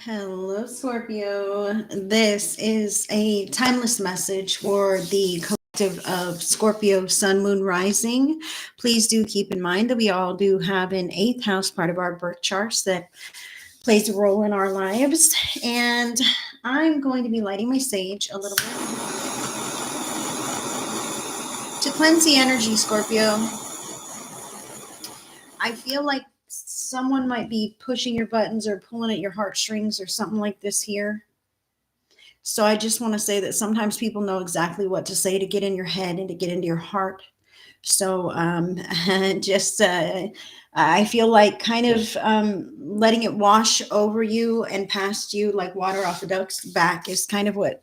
Hello, Scorpio. This is a timeless message for the collective of Scorpio, Sun, Moon, Rising. Please do keep in mind that we all do have an eighth house part of our birth charts that plays a role in our lives. And I'm going to be lighting my sage a little bit to cleanse the energy, Scorpio. I feel like someone might be pushing your buttons or pulling at your heartstrings or something like this here. So I just want to say that sometimes people know exactly what to say to get in your head and to get into your heart. So just I feel like kind of letting it wash over you and past you like water off a duck's back is kind of what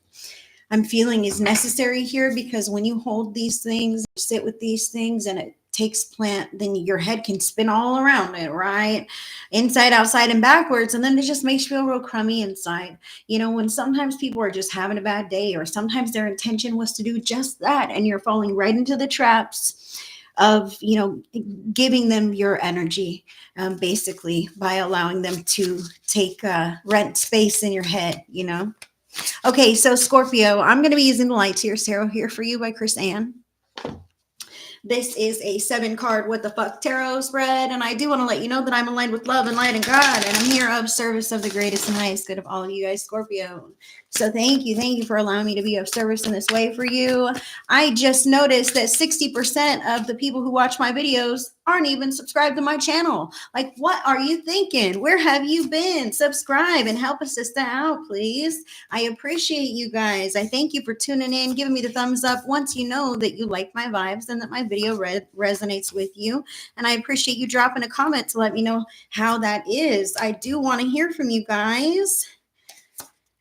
I'm feeling is necessary here, because when you hold these things, sit with these things, and it takes plant, then your head can spin all around it, right? Inside, outside, and backwards. And then it just makes you feel real crummy inside. You know, when sometimes people are just having a bad day, or sometimes their intention was to do just that, and you're falling right into the traps of, giving them your energy, basically, by allowing them to take rent space in your head. Okay, so Scorpio, I'm going to be using the Light Tears Tarot here for you by Chris Ann. This is a 7-card What the Fuck Tarot spread, and I do want to let you know that I'm aligned with love and light and God, and I'm here of service of the greatest and highest good of all of you guys, Scorpio. So thank you for allowing me to be of service in this way for you. I just noticed that 60% of the people who watch my videos aren't even subscribed to my channel. Like, what are you thinking? Where have you been? Subscribe and help a sister out, please. I appreciate you guys. I thank you for tuning in, giving me the thumbs up once you know that you like my vibes and that my video resonates with you. And I appreciate you dropping a comment to let me know how that is. I do want to hear from you guys.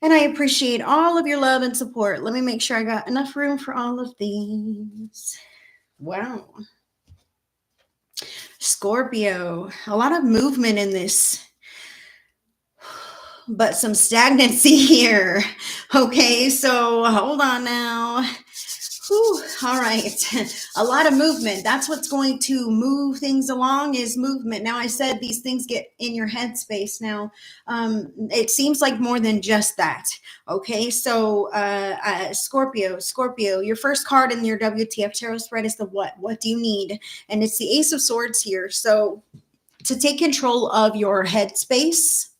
And I appreciate all of your love and support. Let me make sure I got enough room for all of these. Wow. Scorpio, a lot of movement in this, but some stagnancy here. Okay, so hold on now. Whew, all right. A lot of movement. That's what's going to move things along, is movement. Now, I said these things get in your headspace. Now, it seems like more than just that. Okay, so Scorpio, your first card in your WTF Tarot spread is the what? What do you need? And it's the Ace of Swords here. So to take control of your headspace,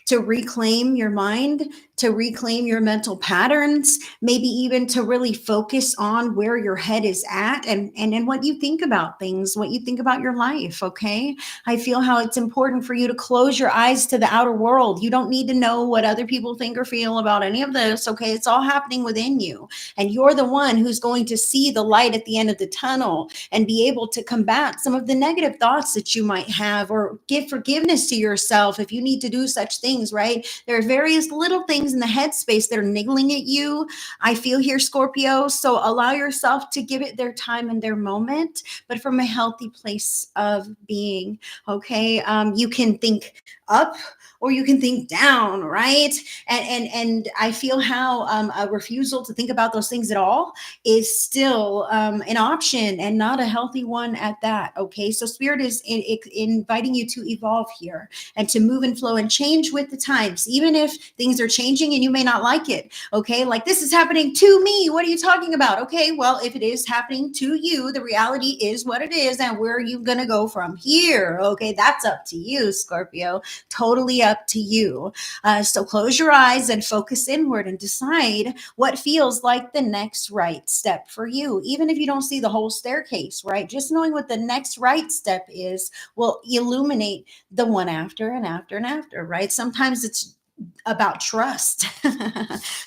to reclaim your mind, to reclaim your mental patterns, maybe even to really focus on where your head is at and what you think about things, what you think about your life, okay? I feel how it's important for you to close your eyes to the outer world. You don't need to know what other people think or feel about any of this, okay? It's all happening within you. And you're the one who's going to see the light at the end of the tunnel and be able to combat some of the negative thoughts that you might have, or give forgiveness to yourself if you need to do such things, right? There are various little things in the headspace that are niggling at you, I feel here, Scorpio. So allow yourself to give it their time and their moment, but from a healthy place of being, okay? You can think up or you can think down, right? And I feel how a refusal to think about those things at all is still an option, and not a healthy one at that, okay? So Spirit is inviting you to evolve here and to move and flow and change with the times, even if things are changing and you may not like it, okay? Like, this is happening to me. What are you talking about? Okay, well, if it is happening to you, the reality is what it is, and where are you going to go from here? Okay, that's up to you, Scorpio. Totally up to you. So close your eyes and focus inward and decide what feels like the next right step for you. Even if you don't see the whole staircase, right? Just knowing what the next right step is will illuminate the one after and after and after, right? Sometimes it's about trust.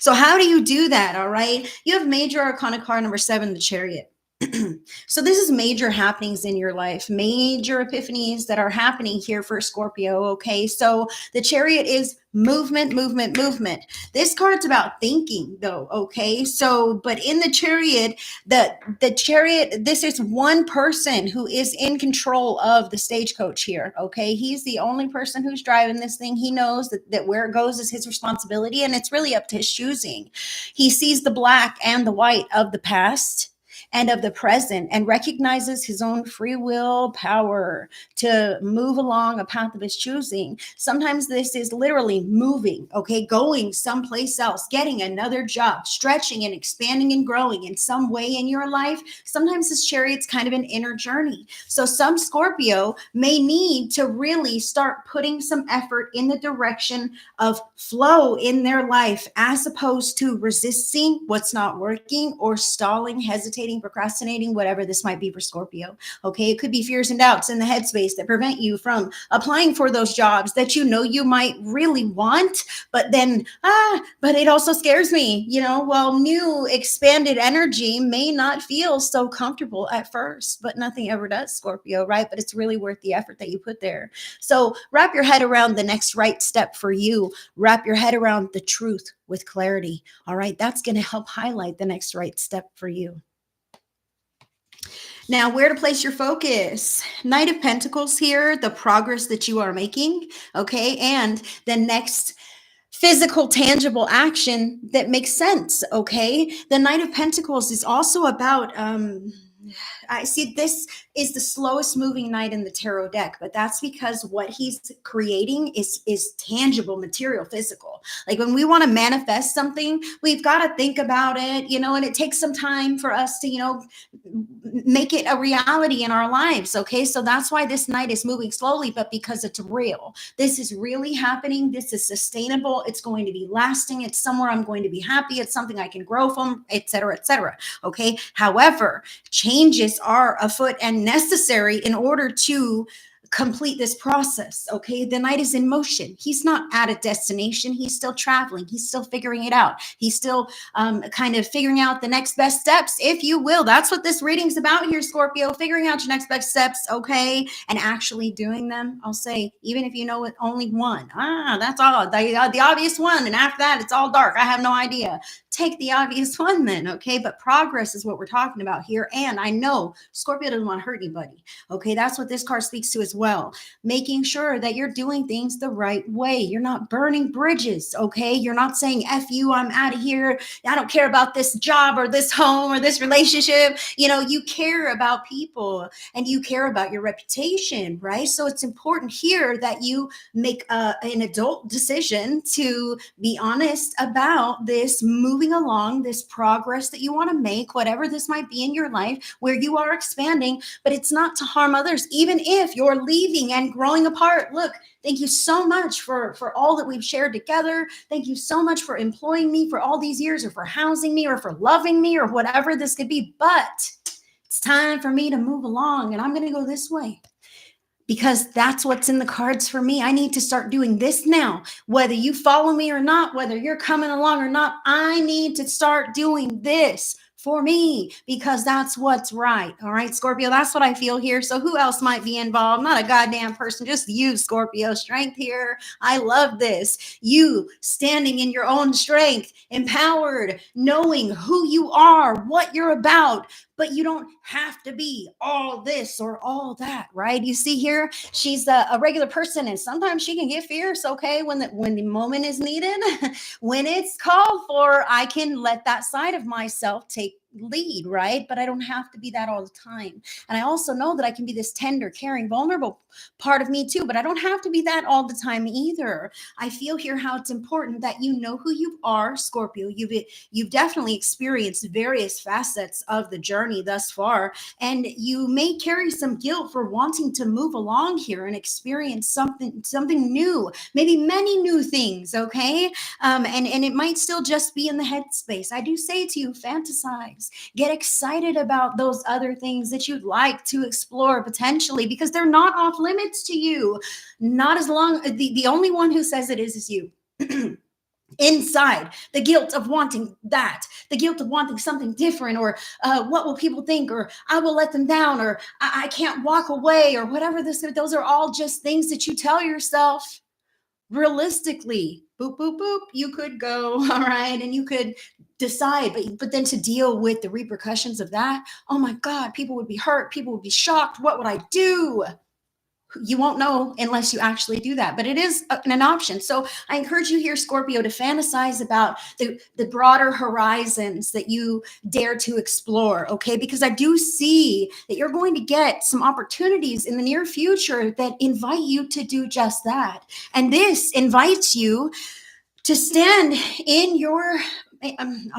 So how do you do that? All right. You have major arcana card number 7, the Chariot. So this is major happenings in your life, major epiphanies that are happening here for Scorpio. Okay, so the Chariot is movement. This card's about thinking, though. Okay, so but in the Chariot, the Chariot, this is one person who is in control of the stagecoach here. Okay, he's the only person who's driving this thing. He knows that where it goes is his responsibility, and it's really up to his choosing. He sees the black and the white of the past, and of the present, and recognizes his own free will power to move along a path of his choosing. Sometimes this is literally moving, okay, going someplace else, getting another job, stretching and expanding and growing in some way in your life. Sometimes this chariot's kind of an inner journey. So some Scorpio may need to really start putting some effort in the direction of flow in their life, as opposed to resisting what's not working or stalling, hesitating, procrastinating, whatever this might be for Scorpio. Okay, it could be fears and doubts in the headspace that prevent you from applying for those jobs that you know you might really want, but then, but it also scares me, well, new expanded energy may not feel so comfortable at first, but nothing ever does, Scorpio, right? But it's really worth the effort that you put there. So wrap your head around the next right step for you. Wrap your head around the truth with clarity. All right, that's going to help highlight the next right step for you. Now, where to place your focus? Knight of Pentacles here, the progress that you are making, okay? And the next physical, tangible action that makes sense, okay? The Knight of Pentacles is also about, I see this is the slowest moving knight in the tarot deck, but that's because what he's creating is tangible, material, physical. Like when we want to manifest something, we've got to think about it, and it takes some time for us to, make it a reality in our lives. Okay. So that's why this knight is moving slowly, but because it's real. This is really happening. This is sustainable. It's going to be lasting. It's somewhere I'm going to be happy. It's something I can grow from, et cetera, et cetera. Okay. However, changes are afoot and necessary in order to complete this process. Okay. The knight is in motion. He's not at a destination. He's still traveling. He's still figuring it out. He's still kind of figuring out the next best steps, if you will. That's what this reading's about here, Scorpio, figuring out your next best steps. Okay. And actually doing them. I'll say, even if you know it, only one, that's all the obvious one. And after that, it's all dark. I have no idea. Take the obvious one then. Okay. But progress is what we're talking about here. And I know Scorpio doesn't want to hurt anybody. Okay. That's what this card speaks to as well. Making sure that you're doing things the right way. You're not burning bridges, okay? You're not saying, F you, I'm out of here. I don't care about this job or this home or this relationship. You care about people and you care about your reputation, right? So it's important here that you make an adult decision to be honest about this moving along, this progress that you want to make, whatever this might be in your life where you are expanding, but it's not to harm others, even if you're leaving and growing apart. Look, thank you so much for all that we've shared together. Thank you so much for employing me for all these years, or for housing me, or for loving me, or whatever this could be. But it's time for me to move along, and I'm going to go this way, because that's what's in the cards for me. I need to start doing this now. Whether you follow me or not, whether you're coming along or not, I need to start doing this for me, because that's what's right. All right, Scorpio, that's what I feel here. So who else might be involved? Not a goddamn person, just you, Scorpio. Strength here. I love this. You standing in your own strength, empowered, knowing who you are, what you're about, but you don't have to be all this or all that, right? You see here, she's a regular person, and sometimes she can get fierce, okay, when the moment is needed. When it's called for, I can let that side of myself take lead, right? But I don't have to be that all the time. And I also know that I can be this tender, caring, vulnerable part of me too, but I don't have to be that all the time either. I feel here how it's important that you know who you are, Scorpio. You've definitely experienced various facets of the journey thus far, and you may carry some guilt for wanting to move along here and experience something new, maybe many new things, okay? And it might still just be in the headspace. I do say to you, fantasize. Get excited about those other things that you'd like to explore potentially, because they're not off limits to you. Not as long, the only one who says it is you. Inside, the guilt of wanting that, the guilt of wanting something different, or what will people think, or I will let them down, or I can't walk away, or whatever those are all just things that you tell yourself. Realistically, boop, boop, boop, you could go, all right, and you could decide, but then to deal with the repercussions of that, oh my God, people would be hurt, people would be shocked, what would I do? You won't know unless you actually do that, but it is an option. So I encourage you here, Scorpio, to fantasize about the broader horizons that you dare to explore, okay? Because I do see that you're going to get some opportunities in the near future that invite you to do just that. And this invites you to stand in your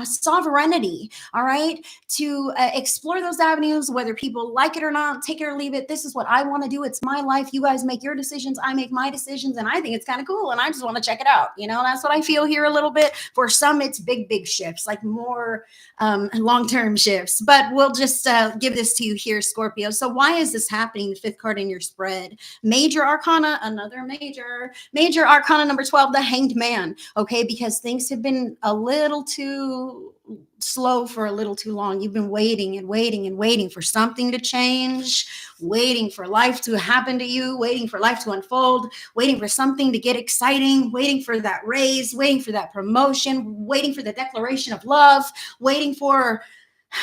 sovereignty, all right, to explore those avenues, whether people like it or not, take it or leave it. This is what I want to do. It's my life. You guys make your decisions. I make my decisions. And I think it's kind of cool. And I just want to check it out. You know, that's what I feel here a little bit. For some, it's big shifts, like more long-term shifts. But we'll just give this to you here, Scorpio. So why is this happening? The fifth card in your spread. Major Arcana, another major Arcana number 12, the Hanged Man. Okay, because things have been a little too slow for a little too long. You've been waiting and waiting for something to change, waiting for life to happen to you, waiting for life to unfold, waiting for something to get exciting, waiting for that raise, waiting for that promotion, waiting for the declaration of love, waiting for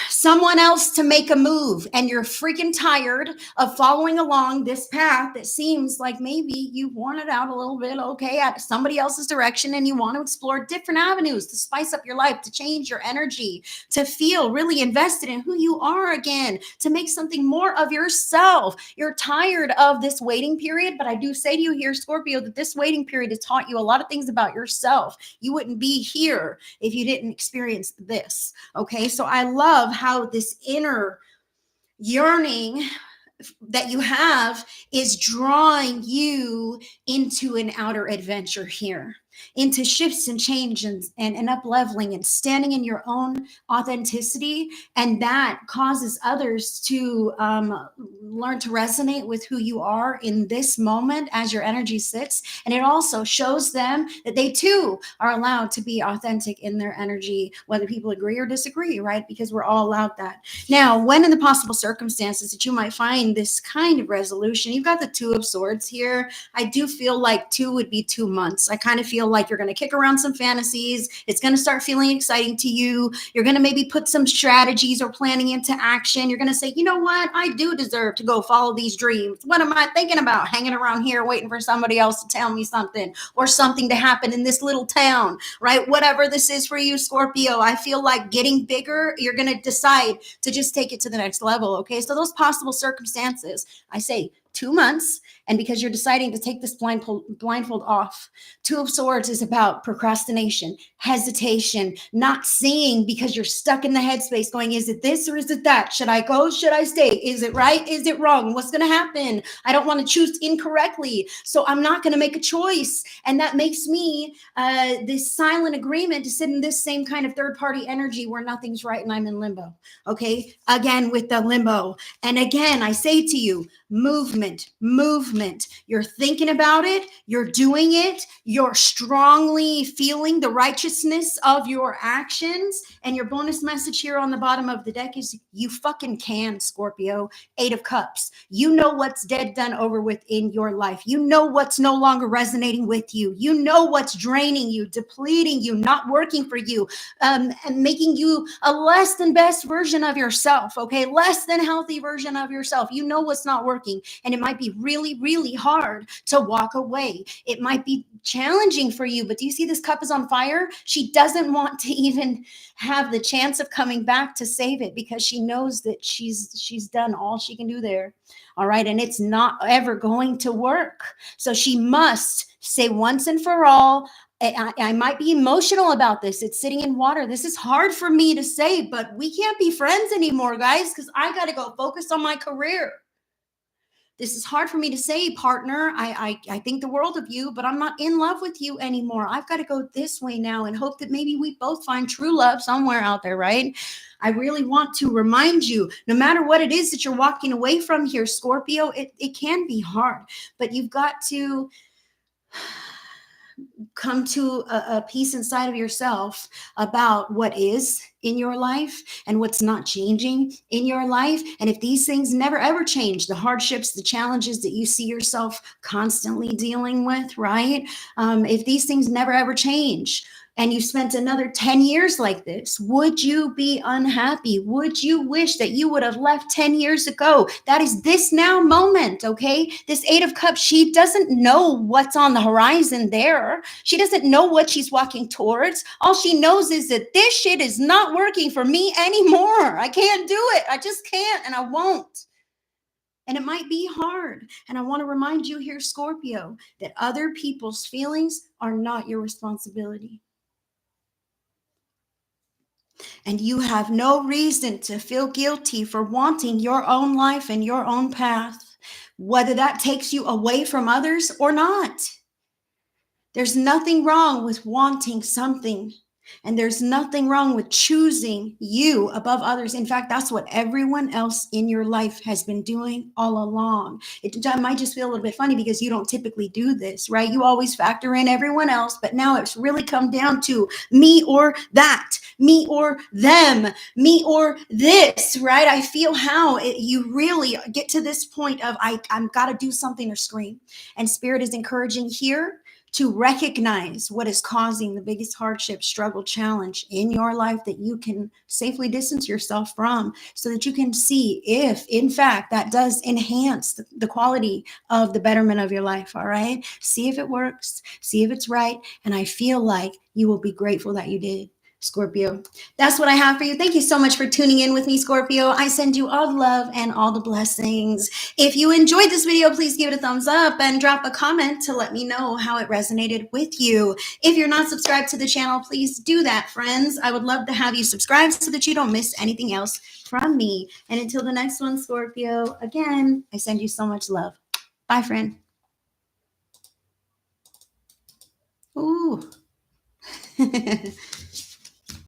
someone else to make a move, and you're freaking tired of following along this path that seems like maybe you've worn it out a little bit, okay, at somebody else's direction, and you want to explore different avenues to spice up your life, to change your energy, to feel really invested in who you are again, to make something more of yourself. You're tired of this waiting period, but I do say to you here, Scorpio, that this waiting period has taught you a lot of things about yourself. You wouldn't be here if you didn't experience this, okay? So I love how this inner yearning that you have is drawing you into an outer adventure here, into shifts and changes and up leveling and standing in your own authenticity. And that causes others to learn to resonate with who you are in this moment as your energy sits. And it also shows them that they too are allowed to be authentic in their energy, whether people agree or disagree, right? Because we're all allowed that. Now, when in the possible circumstances that you might find this kind of resolution, you've got the Two of Swords here. I do feel like 2 would be 2 months. I kind of feel like you're going to kick around some fantasies. It's going to start feeling exciting to you. You're going to maybe put some strategies or planning into action. You're going to say, you know what? I do deserve to go follow these dreams. What am I thinking about? Hanging around here waiting for somebody else to tell me something or something to happen in this little town, right? Whatever this is for you, Scorpio, I feel like getting bigger, you're going to decide to just take it to the next level, okay? So those circumstances, I say 2 months. And because you're deciding to take this blindfold off, Two of Swords is about procrastination, hesitation, not seeing because you're stuck in the headspace going, is it this or is it that? Should I go? Should I stay? Is it right? Is it wrong? What's going to happen? I don't want to choose incorrectly, so I'm not going to make a choice. And that makes me this silent agreement to sit in this same kind of third-party energy where nothing's right and I'm in limbo. Okay, again with the limbo. And again, I say to you, movement. You're thinking about it. You're doing it. You're strongly feeling the righteousness of your actions. And your bonus message here on the bottom of the deck is you fucking can, Scorpio. 8 of Cups. You know what's dead, done, over with in your life. You know what's no longer resonating with you. You know what's draining you, depleting you, not working for you, and making you a less than best version of yourself, okay? Less than healthy version of yourself. You know what's not working. And it might be really hard to walk away. It might be challenging for you, but do you see this cup is on fire? She doesn't want to even have the chance of coming back to save it because she knows that she's done all she can do there. All right. And it's not ever going to work. So she must say once and for all, I might be emotional about this. It's sitting in water. This is hard for me to say, but we can't be friends anymore, guys, because I got to go focus on my career. This is hard for me to say, partner. I think the world of you, but I'm not in love with you anymore. I've got to go this way now and hope that maybe we both find true love somewhere out there, right? I really want to remind you, no matter what it is that you're walking away from here, Scorpio, it can be hard, but you've got to come to a peace inside of yourself about what is in your life and what's not changing in your life. And if these things never ever change, the hardships, the challenges that you see yourself constantly dealing with, right? If these things never ever change, and you spent another 10 years like this, would you be unhappy? Would you wish that you would have left 10 years ago? That is this now moment, okay? This Eight of Cups, she doesn't know what's on the horizon there. She doesn't know what she's walking towards. All she knows is that this shit is not working for me anymore. I can't do it. I just can't, and I won't. And it might be hard. And I want to remind you here, Scorpio, that other people's feelings are not your responsibility. And you have no reason to feel guilty for wanting your own life and your own path, whether that takes you away from others or not. There's nothing wrong with wanting something. And there's nothing wrong with choosing you above others. In fact, that's what everyone else in your life has been doing all along. It might just feel a little bit funny because you don't typically do this, right? You always factor in everyone else, but now it's really come down to me or that, me or them, me or this, right? I feel how you really get to this point of I'm got to do something or scream. And Spirit is encouraging here to recognize what is causing the biggest hardship, struggle, challenge in your life that you can safely distance yourself from, so that you can see if, in fact, that does enhance the quality of the betterment of your life, all right? See if it works, see if it's right, and I feel like you will be grateful that you did. Scorpio. That's what I have for you. Thank you so much for tuning in with me, Scorpio. I send you all the love and all the blessings. If you enjoyed this video, please give it a thumbs up and drop a comment to let me know how it resonated with you. If you're not subscribed to the channel, please do that, friends. I would love to have you subscribe so that you don't miss anything else from me. And until the next one, Scorpio, again, I send you so much love. Bye, friend. Ooh.